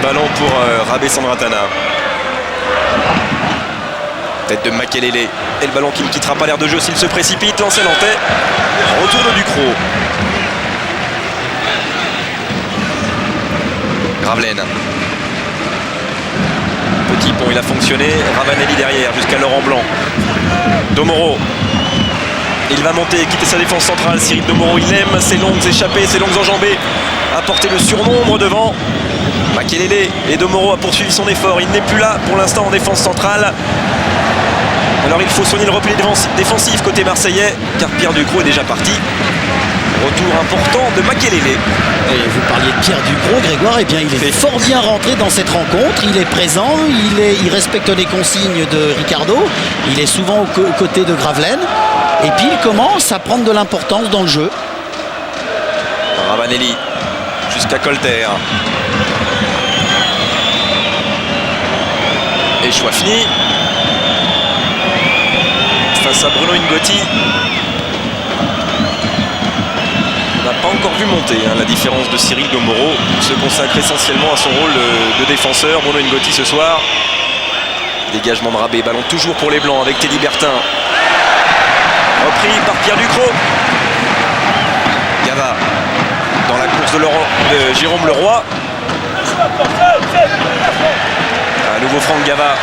Ballon pour Rabé Sandratana. Tête de Makelele. Et le ballon qui ne quittera pas l'aire de jeu s'il se précipite. Lancé Nantais. Retour de Ducrot. Gravelaine. Petit pont, il a fonctionné. Ravanelli derrière jusqu'à Laurent Blanc. Domoro. Il va monter, quitter sa défense centrale. Cyril Domoro, il aime ses longues échappées, ses longues enjambées. Apporter le surnombre devant. Makelele et Domoro a poursuivi son effort. Il n'est plus là pour l'instant en défense centrale. Alors il faut soigner le repli défensif côté marseillais, car Pierre Ducrot est déjà parti. Retour important de Makelele. Et vous parliez de Pierre Ducrot, Grégoire, et bien il est fort bien rentré dans cette rencontre. Il est présent, il respecte les consignes de Ricardo. Il est souvent aux côtés de Gravelaine. Et puis il commence à prendre de l'importance dans le jeu. Ravanelli jusqu'à Colter. Et Chouafni face à Bruno Ngotti. On n'a pas encore vu monter la différence de Cyril Domoro, se consacre essentiellement à son rôle de défenseur. Bruno Ngotti ce soir. Dégagement de Rabé, ballon toujours pour les Blancs avec Teddy Bertin. Repris par Pierre Ducrot. Gava dans la course de Jérôme Leroy. À nouveau Franck Gava.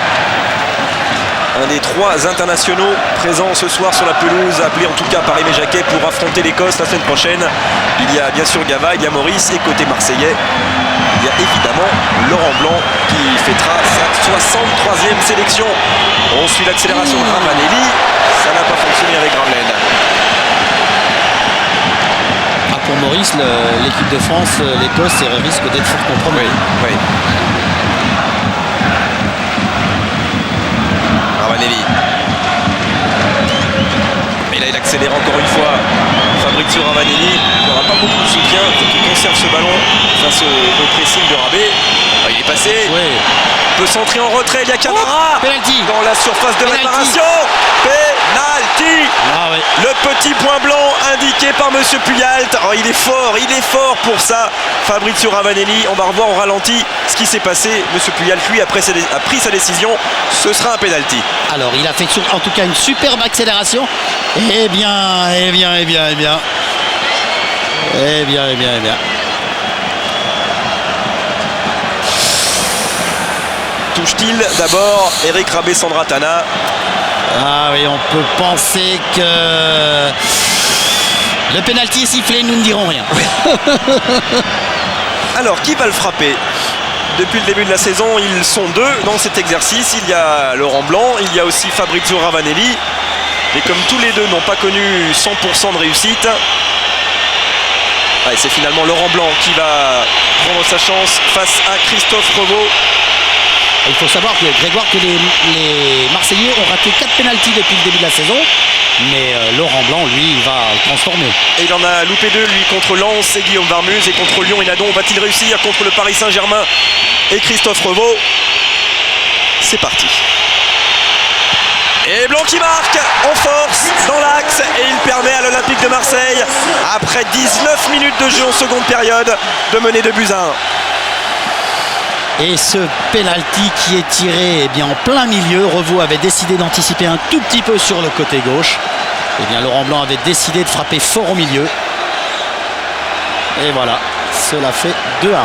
Un des 3 internationaux présents ce soir sur la pelouse, appelé en tout cas par Aimé Jacquet pour affronter l'Écosse la semaine prochaine. Il y a bien sûr Gava, il y a Maurice, et côté marseillais, il y a évidemment Laurent Blanc qui fêtera sa 63e sélection. On suit l'accélération de Ravanelli, ça n'a pas fonctionné avec Gravelaine. Pour Maurice, l'équipe de France, l'Écosse risque d'être fort compromis. Oui. Ravanelli. Mais là il accélère encore une fois. Fabrizio Ravanelli n'aura pas beaucoup de soutien. Il faut qu'il conserve ce ballon face au pressing de Rabé. Il est passé. Oui. Il peut s'entrer en retrait. Il y a Camara dans la surface de réparation. Penalty. Ah, ouais. Le petit point blanc indiqué par Monsieur Puyalt. Oh, il est fort pour ça. Fabrizio Ravanelli. On va revoir au ralenti ce qui s'est passé. Monsieur Puyalt, lui, a pris sa décision. Ce sera un penalty. Alors, il a fait en tout cas une superbe accélération. Eh bien. Touche-t-il d'abord Eric Rabé Sandratana? Ah oui, on peut penser que le pénalty est sifflé, nous ne dirons rien. Alors, qui va le frapper? Depuis le début de la saison, ils sont 2 dans cet exercice. Il y a Laurent Blanc, il y a aussi Fabrizio Ravanelli. Et comme tous les deux n'ont pas connu 100% de réussite, c'est finalement Laurent Blanc qui va prendre sa chance face à Christophe Revaux. Il faut savoir que Grégoire, que les Marseillais ont raté 4 pénaltys depuis le début de la saison, mais Laurent Blanc, lui, il va le transformer. Et il en a loupé 2, lui, contre Lens et Guillaume Varmuz, et contre Lyon et Nadon. Va-t-il réussir contre le Paris Saint-Germain et Christophe Revaux? C'est parti. Et Blanc qui marque en force dans l'axe, et il permet à l'Olympique de Marseille, après 19 minutes de jeu en seconde période, de mener 2-1. Et ce penalty qui est tiré en plein milieu, Revaux avait décidé d'anticiper un tout petit peu sur le côté gauche. Et bien Laurent Blanc avait décidé de frapper fort au milieu. Et voilà, cela fait 2-1.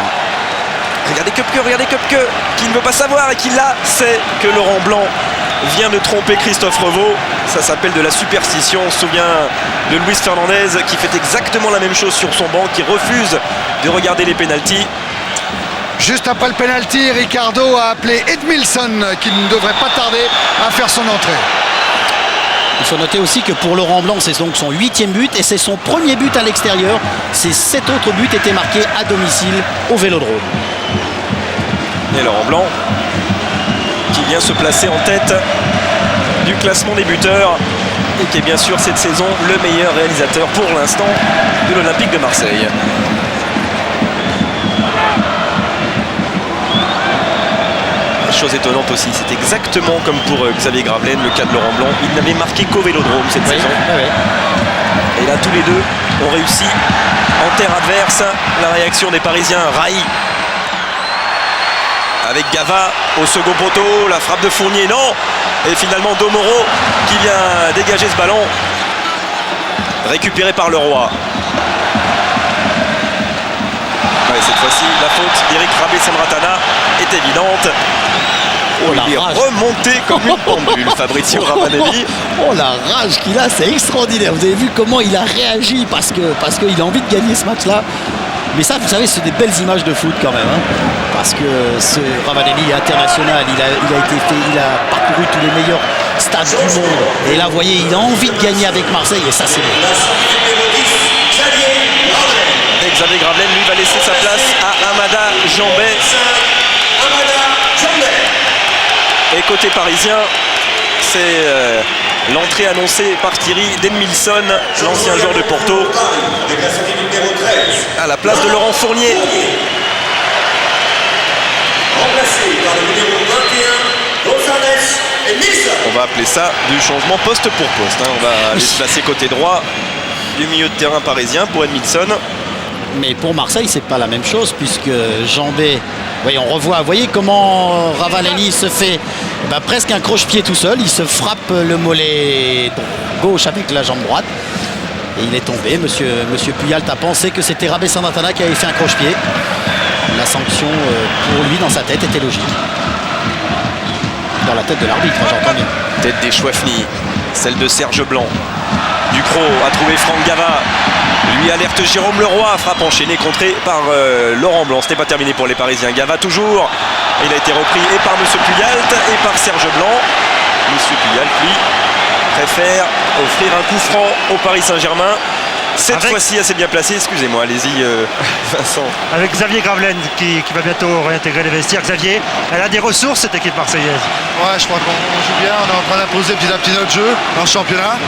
Regardez Köpke, qui ne veut pas savoir et qui là sait que Laurent Blanc vient de tromper Christophe Revaux. Ça s'appelle de la superstition. On se souvient de Luis Fernandez qui fait exactement la même chose sur son banc, qui refuse de regarder les pénaltys. Juste après le penalty, Ricardo a appelé Edmilson qui ne devrait pas tarder à faire son entrée. Il faut noter aussi que pour Laurent Blanc, c'est donc son 8e but et c'est son premier but à l'extérieur. Ces 7 autres buts étaient marqués à domicile au Vélodrome. Et Laurent Blanc qui vient se placer en tête du classement des buteurs et qui est bien sûr cette saison le meilleur réalisateur pour l'instant de l'Olympique de Marseille. Chose étonnante aussi, c'est exactement comme pour Xavier Gravelaine, le cas de Laurent Blanc. Il n'avait marqué qu'au Vélodrome cette saison. Et là, tous les deux ont réussi en terre adverse. La réaction des Parisiens raillit avec Gava au second poteau, la frappe de Fournier, non. Et finalement Domoro qui vient dégager ce ballon, récupéré par Leroy. Ouais, cette fois-ci la faute d'Eric Rabé-Sandratana est évidente. Oh, il est remonté comme une pendule, Fabrizio Ravanelli. Oh, la rage qu'il a, c'est extraordinaire. Vous avez vu comment il a réagi parce qu'il a envie de gagner ce match-là. Mais ça, vous savez, c'est des belles images de foot quand même. Parce que ce Ravanelli est international. Il a parcouru tous les meilleurs stades du monde. Et là, vous voyez, il a envie de gagner avec Marseille. Et ça, c'est bon. Et Xavier Gravelaine, lui, va laisser sa place à Amada Jambet. Et côté parisien, c'est l'entrée annoncée par Thierry d'Edmilson, l'ancien joueur de Porto, à la place de Laurent Fournier. On va appeler ça du changement poste pour poste. On va aller se placer côté droit du milieu de terrain parisien pour Edmilson. Mais pour Marseille, c'est pas la même chose puisque Jambet, oui, on revoit, vous voyez comment Ravanelli se fait presque un croche-pied tout seul. Il se frappe le mollet gauche avec la jambe droite. Et il est tombé. Monsieur Puyalt a pensé que c'était Rabé-Sandratana qui avait fait un croche-pied. La sanction pour lui dans sa tête était logique. Dans la tête de l'arbitre, j'entends bien. Tête des Chouafni, celle de Serge Blanc. Ducrot a trouvé Franck Gava. Lui alerte Jérôme Leroy, frappe enchaînée contrée par Laurent Blanc. Ce n'est pas terminé pour les Parisiens. Gava toujours. Il a été repris et par M. Puyalt et par Serge Blanc. M. Puyalt, lui, préfère offrir un coup franc au Paris Saint-Germain. Cette fois-ci assez bien placé, excusez-moi, allez-y Vincent. Avec Xavier Gravelaine qui va bientôt réintégrer les vestiaires. Xavier, elle a des ressources cette équipe marseillaise. Ouais, je crois qu'on joue bien, on est en train d'imposer petit à petit notre jeu dans le championnat.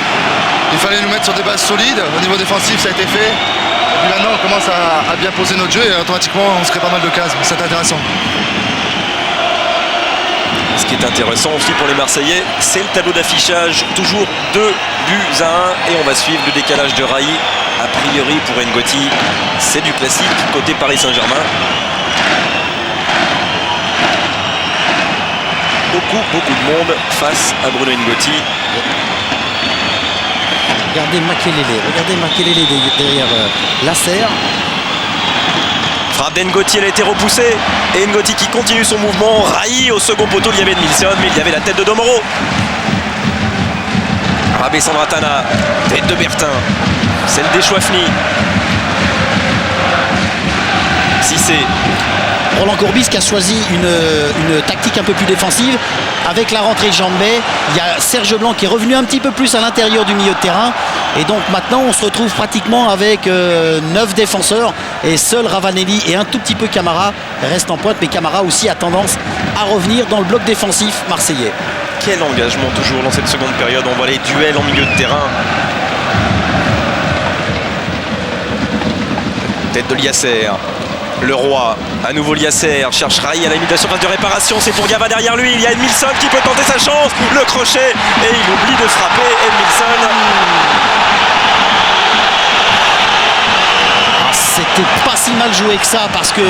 Il fallait nous mettre sur des bases solides, au niveau défensif ça a été fait. Et puis maintenant on commence à bien poser notre jeu et automatiquement on se crée pas mal de cases, c'est intéressant. Ce qui est intéressant aussi pour les Marseillais, c'est le tableau d'affichage, toujours 2-1 et on va suivre le décalage de Raï. A priori pour Ngoti, c'est du classique côté Paris Saint-Germain. Beaucoup de monde face à Bruno Ngoti. Regardez Makelele derrière Lasserre. Frappe d'Ngoti, elle a été repoussée. Et Ngoti qui continue son mouvement. Raï au second poteau, il y avait Edmilson, mais il y avait la tête de Domoro. Rabé-Sandratana, tête de Bertin, celle des Chouafni. Cissé. Roland Courbis qui a choisi une tactique un peu plus défensive avec la rentrée de Jambet. Il y a Serge Blanc qui est revenu un petit peu plus à l'intérieur du milieu de terrain et donc maintenant on se retrouve pratiquement avec 9 défenseurs et seul Ravanelli et un tout petit peu Camara restent en pointe, mais Camara aussi a tendance à revenir dans le bloc défensif marseillais. Quel engagement toujours dans cette seconde période, on voit les duels en milieu de terrain. Tête de Liasser. Leroy, à nouveau Liasser, cherche Raï à la limite de la surface de réparation, c'est pour Gava derrière lui, il y a Edmilson qui peut tenter sa chance, le crochet, et il oublie de frapper Edmilson. C'était pas si mal joué que ça parce que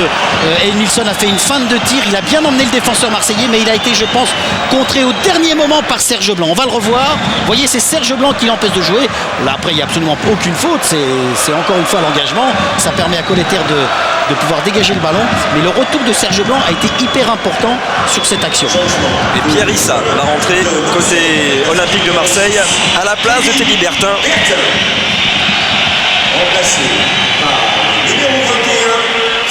Edmilson a fait une feinte de tir, il a bien emmené le défenseur marseillais, mais il a été, je pense, contré au dernier moment par Serge Blanc. On va le revoir. Vous voyez, c'est Serge Blanc qui l'empêche de jouer. Là, après, il n'y a absolument aucune faute. C'est encore une fois l'engagement. Ça permet à Colleter de pouvoir dégager le ballon. Mais le retour de Serge Blanc a été hyper important sur cette action. Et Pierre Issa va rentrer côté Olympique de Marseille à la place de Teddy Bertin.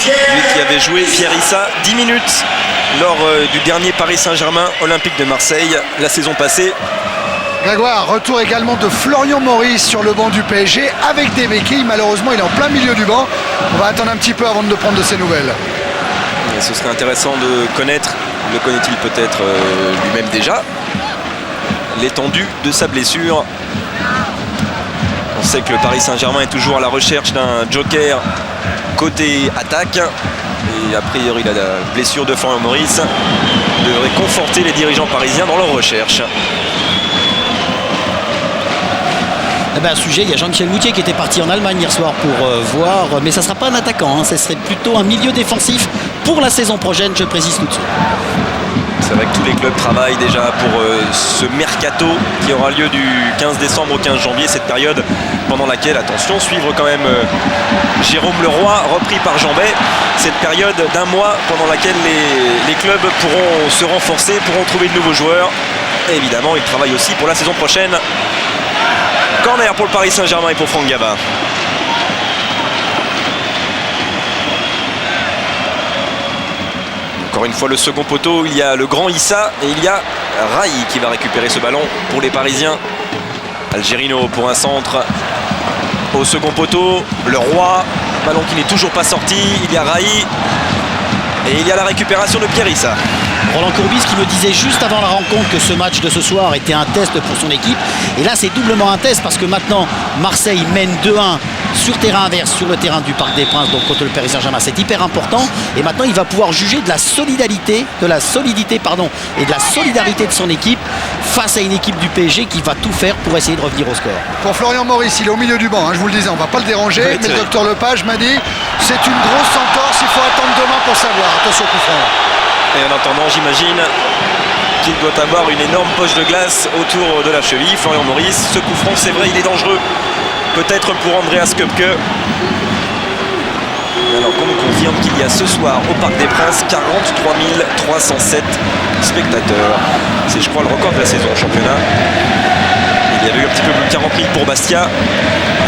Lui qui avait joué, Pierre Issa, 10 minutes lors du dernier Paris Saint-Germain Olympique de Marseille la saison passée. Grégoire, retour également de Florian Maurice sur le banc du PSG avec des béquilles. Malheureusement, il est en plein milieu du banc. On va attendre un petit peu avant de prendre de ses nouvelles. Et ce serait intéressant de connaître, le connaît-il peut-être lui-même déjà, l'étendue de sa blessure. On sait que le Paris Saint-Germain est toujours à la recherche d'un joker côté attaque. Et a priori, la blessure de Florian Maurice devrait conforter les dirigeants parisiens dans leur recherche. Eh ben, à ce sujet, il y a Jean-Michel Moutier qui était parti en Allemagne hier soir pour voir, mais ça ne sera pas un attaquant, hein, ce serait plutôt un milieu défensif pour la saison prochaine, je précise tout de suite. C'est vrai que tous les clubs travaillent déjà pour ce mercato qui aura lieu du 15 décembre au 15 janvier, cette période pendant laquelle, attention, suivre quand même Jérôme Leroy, repris par Jean Bay, cette période d'un mois pendant laquelle les clubs pourront se renforcer, pourront trouver de nouveaux joueurs. Et évidemment, ils travaillent aussi pour la saison prochaine. Corner pour le Paris Saint-Germain et pour Franck Gabin. Encore une fois le second poteau, il y a le grand Issa et il y a Rai qui va récupérer ce ballon pour les Parisiens. Algerino pour un centre au second poteau, le Roi, ballon qui n'est toujours pas sorti, il y a Rai et il y a la récupération de Pierre Issa. Roland Courbis qui me disait juste avant la rencontre que ce match de ce soir était un test pour son équipe. Et là, c'est doublement un test parce que maintenant, Marseille mène 2-1 sur terrain inverse, sur le terrain du Parc des Princes, donc contre le Paris Saint-Germain. C'est hyper important. Et maintenant, il va pouvoir juger de la solidité et de la solidarité de son équipe face à une équipe du PSG qui va tout faire pour essayer de revenir au score. Pour Florian Maurice, il est au milieu du banc, hein, je vous le disais, on ne va pas le déranger. Oui, mais le docteur Lepage m'a dit c'est une grosse entorse, il faut attendre demain pour savoir. Attention au coup franc. Et en attendant, j'imagine qu'il doit avoir une énorme poche de glace autour de la cheville. Florian Maurice, ce coup franc, c'est vrai, il est dangereux. Peut-être pour Andreas Köpke. Alors qu'on nous confirme qu'il y a ce soir au Parc des Princes 43 307 spectateurs. C'est, je crois, le record de la saison au championnat. Il y avait eu un petit peu plus de 40 000 pour Bastia.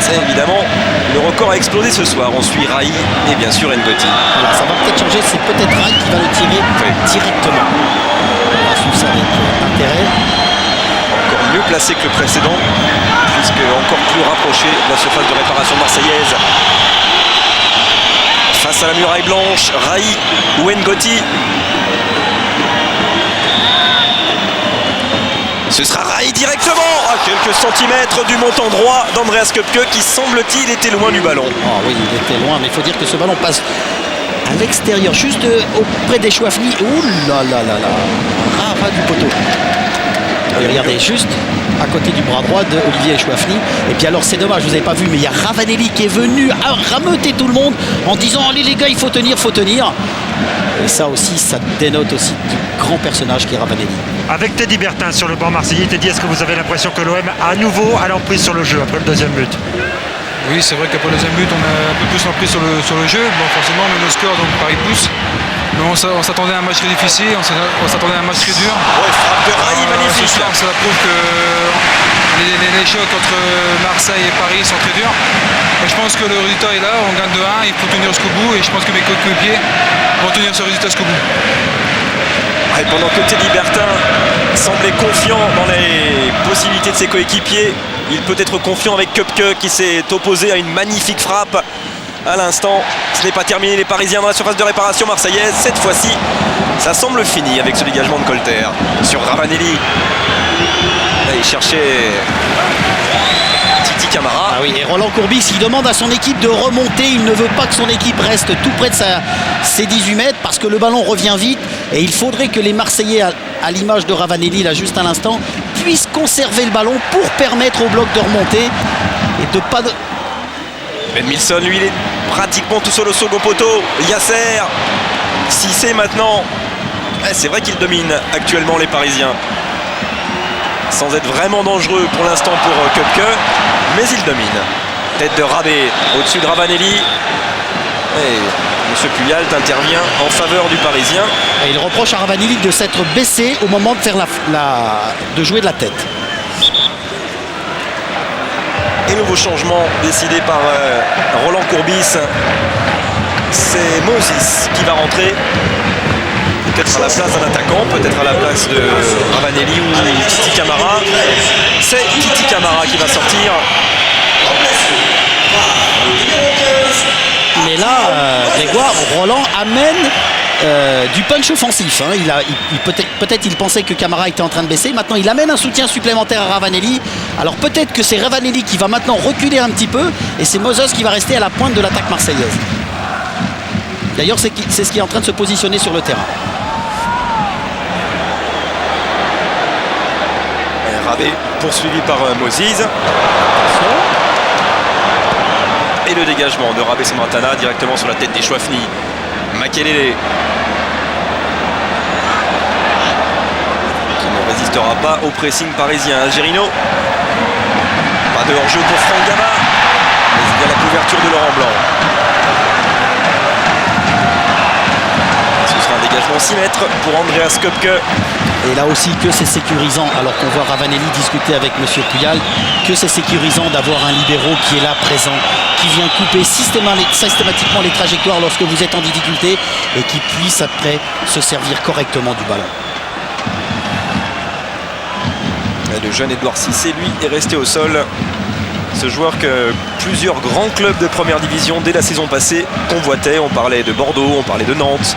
Ça, évidemment, le record a explosé ce soir. On suit Rai et bien sûr Ngoti. Voilà, ça va peut-être changer, c'est peut-être Rai qui va le tirer directement. On va suivre ça avec intérêt. Encore mieux placé que le précédent, puisque encore plus rapproché de la surface de réparation marseillaise. Face à la muraille blanche, Rai ou Ngoti. Ce sera Rai directement à quelques centimètres du montant droit d'Andreas Köpke qui, semble-t-il, était loin du ballon. Oh oui, il était loin, mais il faut dire que ce ballon passe à l'extérieur, juste auprès des Chouafni. Ouh là là là là, ras du poteau. Et regardez, juste à côté du bras droit d'Olivier Chouafni. Et puis alors, c'est dommage, vous n'avez pas vu, mais il y a Ravanelli qui est venu rameuter tout le monde en disant allez les gars, il faut tenir, faut tenir. Et ça aussi, ça dénote aussi du grand personnage qui est Ravanelli. Avec Teddy Bertin sur le banc marseillais, Teddy, est-ce que vous avez l'impression que l'OM à nouveau a l'emprise sur le jeu après le deuxième but? Oui, c'est vrai qu'après le deuxième but, on a un peu plus l'emprise sur le jeu. Bon, forcément, on met le score, donc Paris pousse. Mais on s'attendait à un match très difficile, on s'attendait à un match très dur. Ouais, frappe de Rai, magnifique. Ce soir, ça prouve que les chocs entre Marseille et Paris sont très durs. Mais je pense que le résultat est là, on gagne 2-1, il faut tenir jusqu'au bout et je pense que mes coéquipiers vont tenir ce résultat jusqu'au bout. Et pendant que Teddy Bertin semblait confiant dans les possibilités de ses coéquipiers, il peut être confiant avec Köpke qui s'est opposé à une magnifique frappe à l'instant. Ce n'est pas terminé, les Parisiens dans la surface de réparation marseillaise. Cette fois-ci, ça semble fini avec ce dégagement de Colter sur Ravanelli. Là, il cherchait Titi Camara. Ah oui, et Roland Courbis, il demande à son équipe de remonter. Il ne veut pas que son équipe reste tout près de ses 18 mètres parce que le ballon revient vite. Et il faudrait que les Marseillais, à l'image de Ravanelli, là juste à l'instant, puissent conserver le ballon pour permettre au bloc de remonter et de pas de... Ben Milson, lui, il est pratiquement tout seul au second poteau. Yasser, Cissé maintenant. C'est vrai qu'il domine actuellement les Parisiens. Sans être vraiment dangereux pour l'instant pour Köpke, mais il domine. Tête de Rabé au-dessus de Ravanelli. Et M. Puyalt intervient en faveur du Parisien. Et il reproche à Ravanelli de s'être baissé au moment de faire de jouer de la tête. Et nouveau changement décidé par Roland Courbis. C'est Moses qui va rentrer. Peut-être à la place d'un attaquant, peut-être à la place de Ravanelli ou Titi Camara. C'est Titi Camara qui va sortir. Mais là, Grégoire, Roland amène du punch offensif. Hein. Peut-être il pensait que Camara était en train de baisser. Maintenant, il amène un soutien supplémentaire à Ravanelli. Alors peut-être que c'est Ravanelli qui va maintenant reculer un petit peu. Et c'est Moses qui va rester à la pointe de l'attaque marseillaise. D'ailleurs, c'est ce qui est en train de se positionner sur le terrain. Rabé poursuivi par Moses. Attention. le dégagement de Rabé Sandratana directement sur la tête des Chouafni. Makelele qui ne résistera pas au pressing parisien. Algerino, pas de hors-jeu pour Franck Gama, mais il y a la couverture de Laurent Blanc. Ce sera un dégagement 6 mètres pour Andreas Köpke. Et là aussi que c'est sécurisant, alors qu'on voit Ravanelli discuter avec M. Puyal, que c'est sécurisant d'avoir un libéro qui est là présent, qui vient couper systématiquement les trajectoires lorsque vous êtes en difficulté et qui puisse après se servir correctement du ballon. Et le jeune Edouard Cissé, lui, est resté au sol. Ce joueur que plusieurs grands clubs de première division dès la saison passée convoitaient. On parlait de Bordeaux, on parlait de Nantes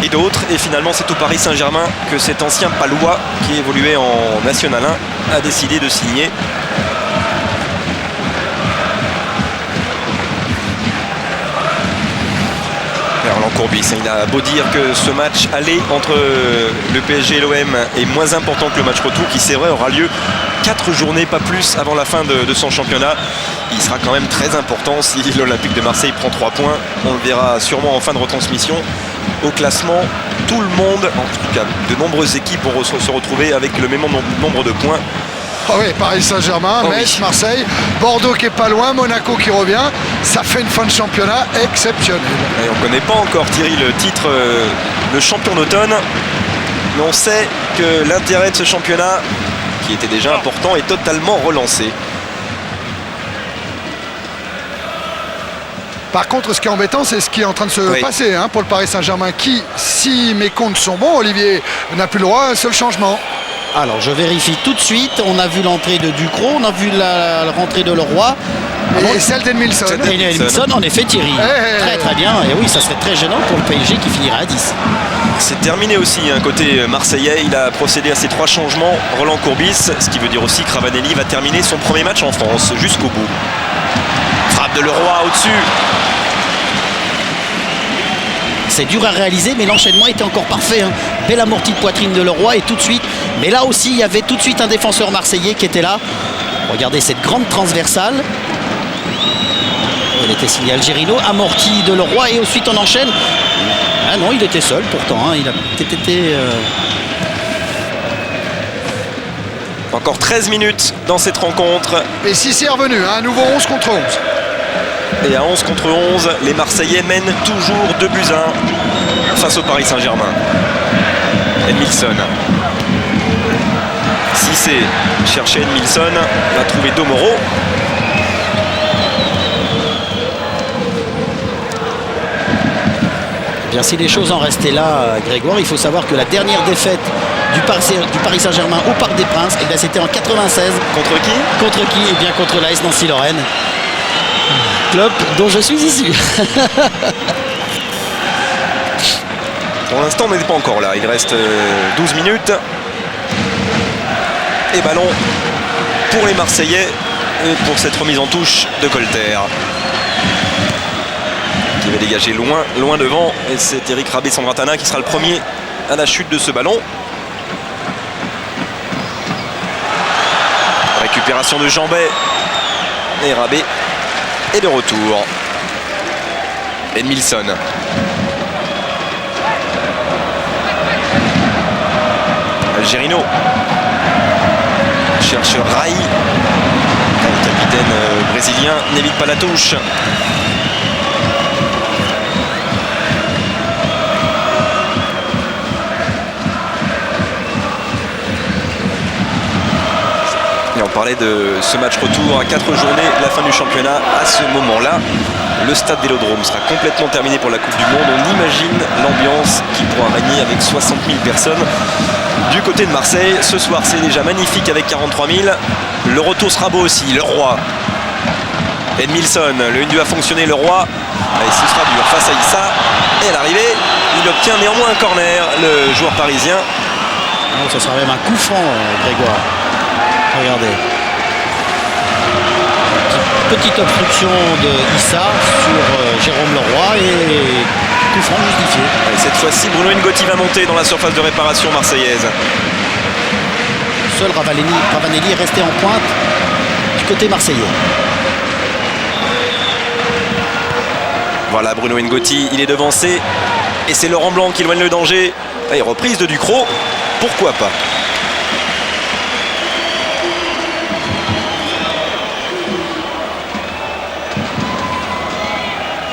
et d'autres. Et finalement, c'est au Paris Saint-Germain que cet ancien Palois qui évoluait en National 1 a décidé de signer. Roland Courbis, il a beau dire que ce match aller entre le PSG et l'OM est moins important que le match retour, qui c'est vrai aura lieu 4 journées, pas plus, avant la fin de son championnat. Il sera quand même très important si l'Olympique de Marseille prend 3 points. On le verra sûrement en fin de retransmission. Au classement, tout le monde, en tout cas de nombreuses équipes vont se retrouver avec le même nombre de points. Ah oui, Paris Saint-Germain, Metz, Marseille, Bordeaux qui est pas loin, Monaco qui revient. Ça fait une fin de championnat exceptionnelle. Et on ne connaît pas encore, Thierry, le titre, le champion d'automne. Mais on sait que l'intérêt de ce championnat, qui était déjà important, est totalement relancé. Par contre, ce qui est embêtant, c'est ce qui est en train de se passer pour le Paris Saint-Germain qui, si mes comptes sont bons, Olivier n'a plus le droit à un seul changement. Alors je vérifie tout de suite, on a vu l'entrée de Ducrot, on a vu la rentrée de Leroy. Et celle d'Edmilson. Et Edmilson, en effet, Thierry. Très très bien, et oui, ça serait très gênant pour le PSG qui finira à 10. C'est terminé aussi, côté marseillais, il a procédé à ces 3 changements, Roland Courbis, ce qui veut dire aussi que Ravanelli va terminer son premier match en France jusqu'au bout. Frappe de Leroy au-dessus. C'est dur à réaliser, mais l'enchaînement était encore parfait. Belle amortie de poitrine de Leroy et tout de suite. Mais là aussi, il y avait tout de suite un défenseur marseillais qui était là. Regardez cette grande transversale. Il était signé Algerino, amorti de Leroy et ensuite on enchaîne. Ah non, il était seul pourtant. Il a peut-être été... Encore 13 minutes dans cette rencontre. Et si c'est revenu, un nouveau 11 contre 11. Et à 11 contre 11, les Marseillais mènent toujours 2-1 face au Paris Saint-Germain. Edmilson. Cissé cherchait Edmilson, va trouver Domoro. Bien, si les choses en restaient là, Grégoire, il faut savoir que la dernière défaite du Paris Saint-Germain au Parc des Princes, c'était en 96. Contre qui ? Contre qui ? Eh bien contre l'AS Nancy-Lorraine. Club dont je suis issu. Pour l'instant, on n'est pas encore là. Il reste 12 minutes. Et ballon pour les Marseillais et pour cette remise en touche de Colter. Qui va dégager loin devant. Et c'est Eric Rabé Sandratana qui sera le premier à la chute de ce ballon. Récupération de Jambet. Et Rabé est de retour. Edmilson. Algerino cherche Rai. Le capitaine brésilien n'évite pas la touche. Et on parlait de ce match retour à 4 journées, la fin du championnat. À ce moment-là, le stade Vélodrome sera complètement terminé pour la Coupe du Monde. On imagine l'ambiance qui pourra régner avec 60 000 personnes. Du côté de Marseille, ce soir c'est déjà magnifique avec 43 000. Le retour sera beau aussi, le Roi. Edmilson, le 1-2 a fonctionné, le Roi. Et ce sera dur face à Issa. Et à l'arrivée, il obtient néanmoins un corner, le joueur parisien. Non, ce sera même un coup franc, Grégoire. Regardez. Petite obstruction de Issa sur Jérôme Leroy et coup franc justifié. Et cette fois-ci, Bruno Ngotti va monter dans la surface de réparation marseillaise. Seul Ravanelli est resté en pointe du côté marseillais. Voilà Bruno Ngotti, il est devancé et c'est Laurent Blanc qui éloigne le danger. Et reprise de Ducrot, pourquoi pas.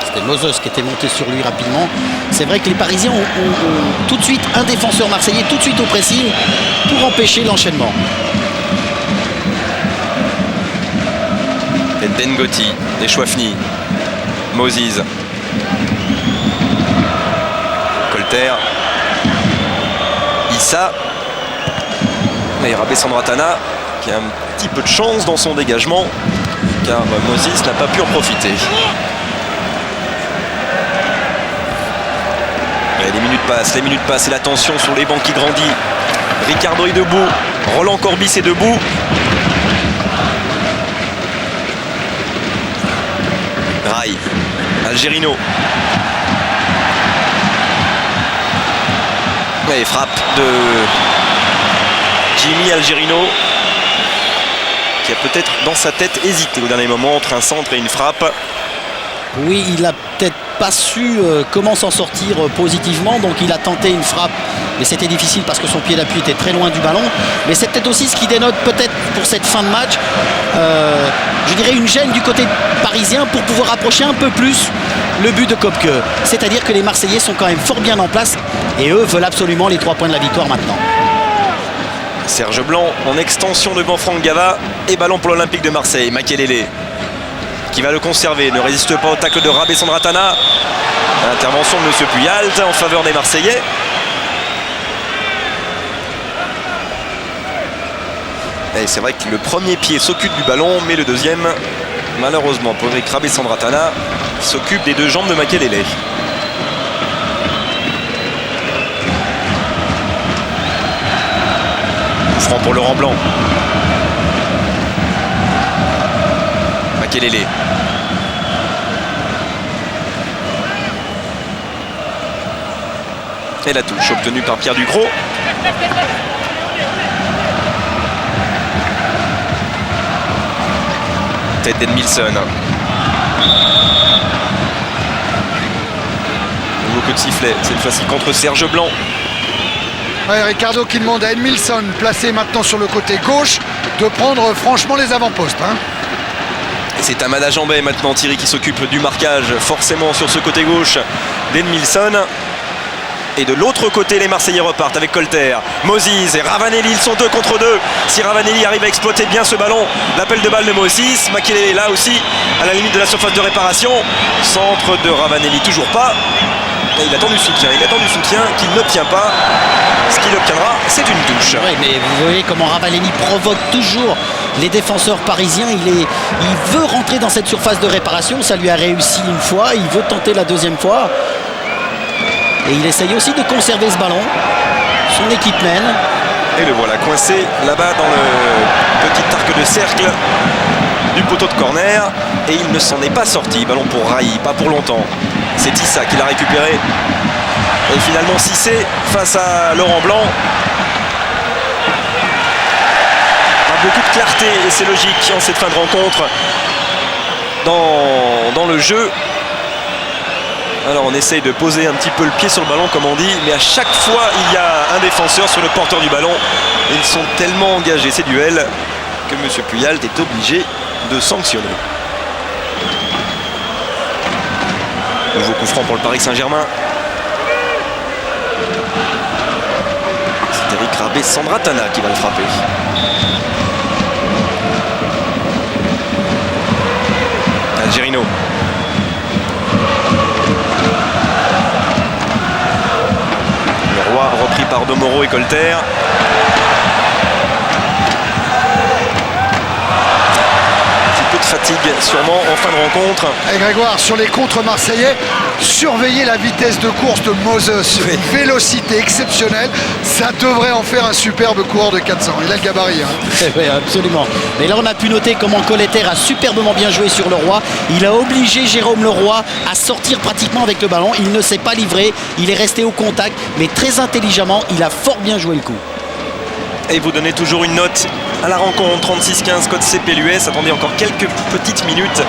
C'était Moses qui était monté sur lui rapidement. C'est vrai que les Parisiens ont tout de suite un défenseur marseillais tout de suite au pressing pour empêcher l'enchaînement. Et Ngotti, et Chouafny, Moses, Colter, Issa et Rabé Sandratana qui a un petit peu de chance dans son dégagement car Moses n'a pas pu en profiter. Et les minutes passent et la tension sur les bancs qui grandit. Ricardo est debout, Roland Corbis est debout. Rai, Algerino. Et frappe de Jimmy Algerino qui a peut-être dans sa tête hésité au dernier moment entre un centre et une frappe. Oui, il a peut-être pas su comment s'en sortir positivement, donc il a tenté une frappe, mais c'était difficile parce que son pied d'appui était très loin du ballon. Mais c'est peut-être aussi ce qui dénote peut-être pour cette fin de match, je dirais une gêne du côté parisien pour pouvoir approcher un peu plus le but de Kopke. C'est-à-dire que les Marseillais sont quand même fort bien en place et eux veulent absolument les 3 points de la victoire maintenant. Serge Blanc en extension devant Franck Gava et ballon pour l'Olympique de Marseille. Makelele qui va le conserver, ne résiste pas au tacle de Rabé Sandratana. Intervention de M. Puyalt en faveur des Marseillais. Et c'est vrai que le premier pied s'occupe du ballon, mais le deuxième, malheureusement pour Rabé Sandratana, s'occupe des 2 jambes de Makelele. Franc pour Laurent Blanc. Makelele. Et la touche obtenue par Pierre Ducrot. Tête d'Edmilson. Nouveau coup de sifflet, cette fois-ci contre Serge Blanc. Ouais, Ricardo qui demande à Edmilson, placé maintenant sur le côté gauche, de prendre franchement les avant-postes. Et c'est Amada Jambet maintenant, Thierry, qui s'occupe du marquage forcément sur ce côté gauche d'Edmilson. Et de l'autre côté, les Marseillais repartent avec Colter, Moses et Ravanelli. Ils sont 2 contre 2. Si Ravanelli arrive à exploiter bien ce ballon, l'appel de balle de Moses. Makelele est là aussi, à la limite de la surface de réparation. Centre de Ravanelli, toujours pas. Et il attend du soutien qu'il n'obtient pas. Ce qu'il obtiendra, c'est une touche. Oui, mais vous voyez comment Ravanelli provoque toujours les défenseurs parisiens. Il veut rentrer dans cette surface de réparation. Ça lui a réussi une fois, il veut tenter la deuxième fois. Et il essaye aussi de conserver ce ballon. Son équipe mène. Et le voilà coincé là-bas dans le petit arc de cercle du poteau de corner. Et il ne s'en est pas sorti. Ballon pour Rai, pas pour longtemps. C'est Issa qui l'a récupéré. Et finalement Cissé face à Laurent Blanc. Pas beaucoup de clarté et c'est logique en cette fin de rencontre dans le jeu. Alors on essaye de poser un petit peu le pied sur le ballon comme on dit, mais à chaque fois il y a un défenseur sur le porteur du ballon. Et ils sont tellement engagés ces duels que M. Puyalt est obligé de sanctionner. Nouveau coup franc pour le Paris Saint-Germain. C'est Eric Rabé Sandratana qui va le frapper. Algerino. Le Roi repris par Domoro et Colter. Fatigue sûrement en fin de rencontre. Et Grégoire, sur les contres marseillais, surveillez la vitesse de course de Moses, oui. Une vélocité exceptionnelle, ça devrait en faire un superbe coureur de 400. Il a le gabarit. Oui, absolument. Mais là on a pu noter comment Colter a superbement bien joué sur Leroy. Il a obligé Jérôme Leroy à sortir pratiquement avec le ballon. Il ne s'est pas livré, il est resté au contact, mais très intelligemment, il a fort bien joué le coup. Et vous donnez toujours une note à la rencontre, 36-15 code CPLUS. Attendez encore quelques petites minutes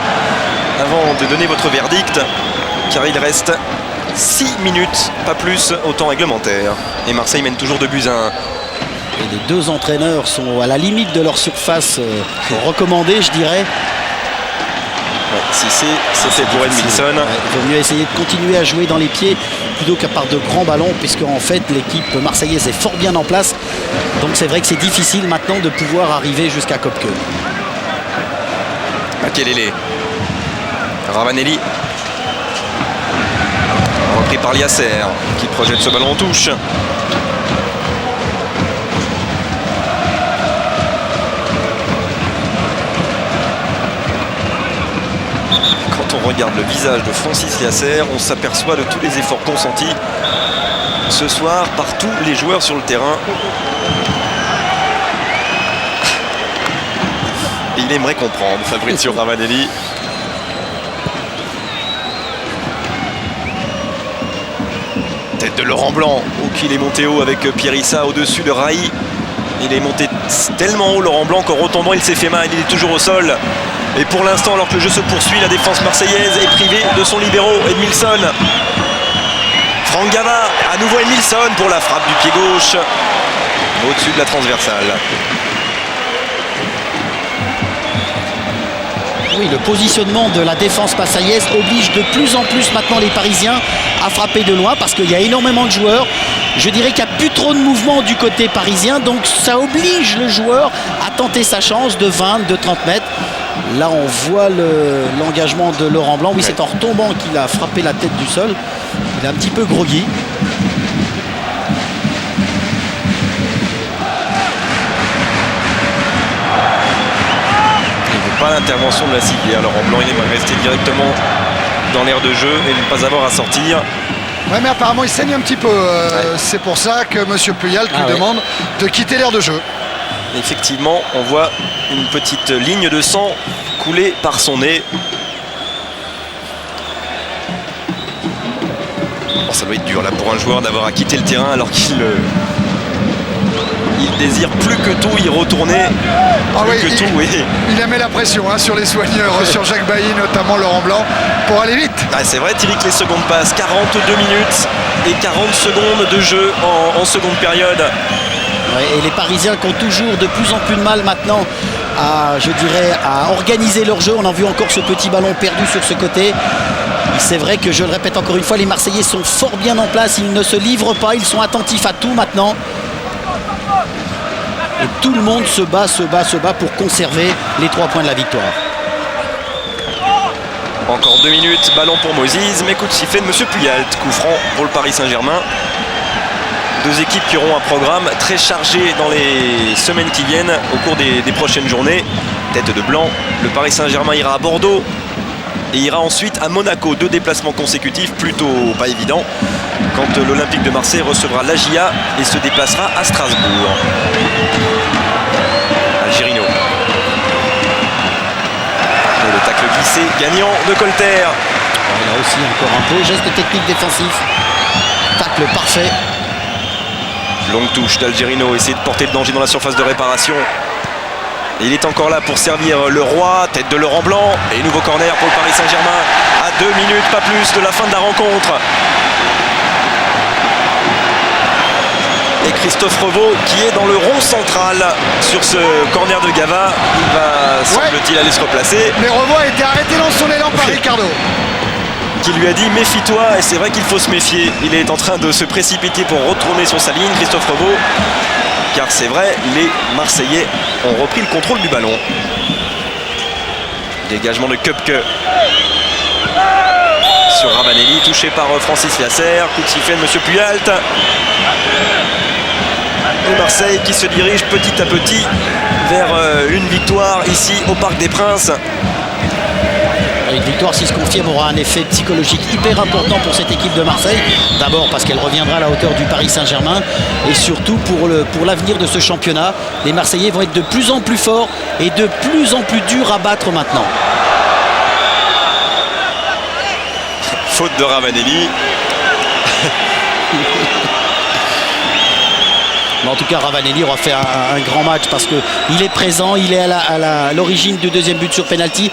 avant de donner votre verdict. car il reste 6 minutes, pas plus, au temps réglementaire. Et Marseille mène toujours 2-1. Et les deux entraîneurs sont à la limite de leur surface recommandée, je dirais. Ouais, si c'était pour Edmilson. Ouais, il vaut mieux essayer de continuer à jouer dans les pieds plutôt qu'à part de grands ballons, puisque en fait l'équipe marseillaise est fort bien en place. Donc c'est vrai que c'est difficile maintenant de pouvoir arriver jusqu'à Kopke. Makelele. Ravanelli. Repris par Liasser qui projette ce ballon en touche. Quand on regarde le visage de Francis Liasser, on s'aperçoit de tous les efforts consentis ce soir par tous les joueurs sur le terrain. Et il aimerait comprendre, Fabrizio Ravanelli. Tête de Laurent Blanc, qu'il est monté haut avec Pierissa au-dessus de Raï. Il est monté tellement haut, Laurent Blanc, qu'en retombant, il s'est fait mal. Il est toujours au sol. Et pour l'instant, alors que le jeu se poursuit, la défense marseillaise est privée de son libéro, Edmilson. Franck Gava, à nouveau Edmilson pour la frappe du pied gauche. Au-dessus de la transversale. Oui, le positionnement de la défense marseillaise oblige de plus en plus maintenant les Parisiens à frapper de loin parce qu'il y a énormément de joueurs. Je dirais qu'il n'y a plus trop de mouvement du côté parisien, donc ça oblige le joueur à tenter sa chance de 20, de 30 mètres. Là, on voit l'engagement de Laurent Blanc. Oui, c'est en retombant qu'il a frappé la tête du sol. Il est un petit peu groggy. Pas l'intervention de la civière. Laurent Blanc, il est resté directement dans l'aire de jeu et ne pas avoir à sortir. Ouais, mais apparemment il saigne un petit peu. C'est pour ça que M. Puyal lui demande de quitter l'aire de jeu. Effectivement, on voit une petite ligne de sang couler par son nez. Oh, ça doit être dur là pour un joueur d'avoir à quitter le terrain alors qu'il il désire plus que tout y retourner. Il met la pression sur les soigneurs, sur Jacques Bailly, notamment Laurent Blanc, pour aller vite. Ah, c'est vrai, Thierry, que les secondes passent. 42 minutes et 40 secondes de jeu en seconde période. Ouais, et les Parisiens qui ont toujours de plus en plus de mal maintenant à organiser leur jeu. On a vu encore ce petit ballon perdu sur ce côté. C'est vrai que, je le répète encore une fois, les Marseillais sont fort bien en place. Ils ne se livrent pas, ils sont attentifs à tout maintenant. Et tout le monde se bat pour conserver les 3 points de la victoire. Encore 2 minutes, ballon pour Moses, mais coup de sifflet de M. Puyalt. Coup franc pour le Paris Saint-Germain. Deux équipes qui auront un programme très chargé dans les semaines qui viennent au cours des prochaines journées. Tête de blanc, le Paris Saint-Germain ira à Bordeaux et ira ensuite à Monaco. 2 déplacements consécutifs, plutôt pas évident, quand l'Olympique de Marseille recevra l'Agia et se déplacera à Strasbourg. Algerino. Et le tacle glissé gagnant de Colter. Là aussi encore un beau geste technique défensif. Tacle parfait. Longue touche d'Algerino, essayer de porter le danger dans la surface de réparation. Et il est encore là pour servir le roi. Tête de Laurent Blanc. Et nouveau corner pour le Paris Saint-Germain. À 2 minutes, pas plus, de la fin de la rencontre. Et Christophe Revaux qui est dans le rond central sur ce corner de Gava. Il va, semble-t-il, aller se replacer. Mais Revaux a été arrêté dans son élan par Ricardo, qui lui a dit méfie-toi, et c'est vrai qu'il faut se méfier. Il est en train de se précipiter pour retourner sur sa ligne, Christophe Revaux, car c'est vrai, les Marseillais ont repris le contrôle du ballon. Dégagement de Kopke sur Ravanelli, touché par Francis Liasser. Coup de sifflet de M. Puyalt. Et Marseille qui se dirige petit à petit vers une victoire ici au Parc des Princes. Une victoire, si se confirme, aura un effet psychologique hyper important pour cette équipe de Marseille. D'abord parce qu'elle reviendra à la hauteur du Paris Saint-Germain et surtout pour l'avenir de ce championnat. Les Marseillais vont être de plus en plus forts et de plus en plus durs à battre maintenant. Faute de Ravanelli. Mais en tout cas, Ravanelli aura fait un grand match parce qu'il est présent, il est à l'origine du deuxième but sur penalty.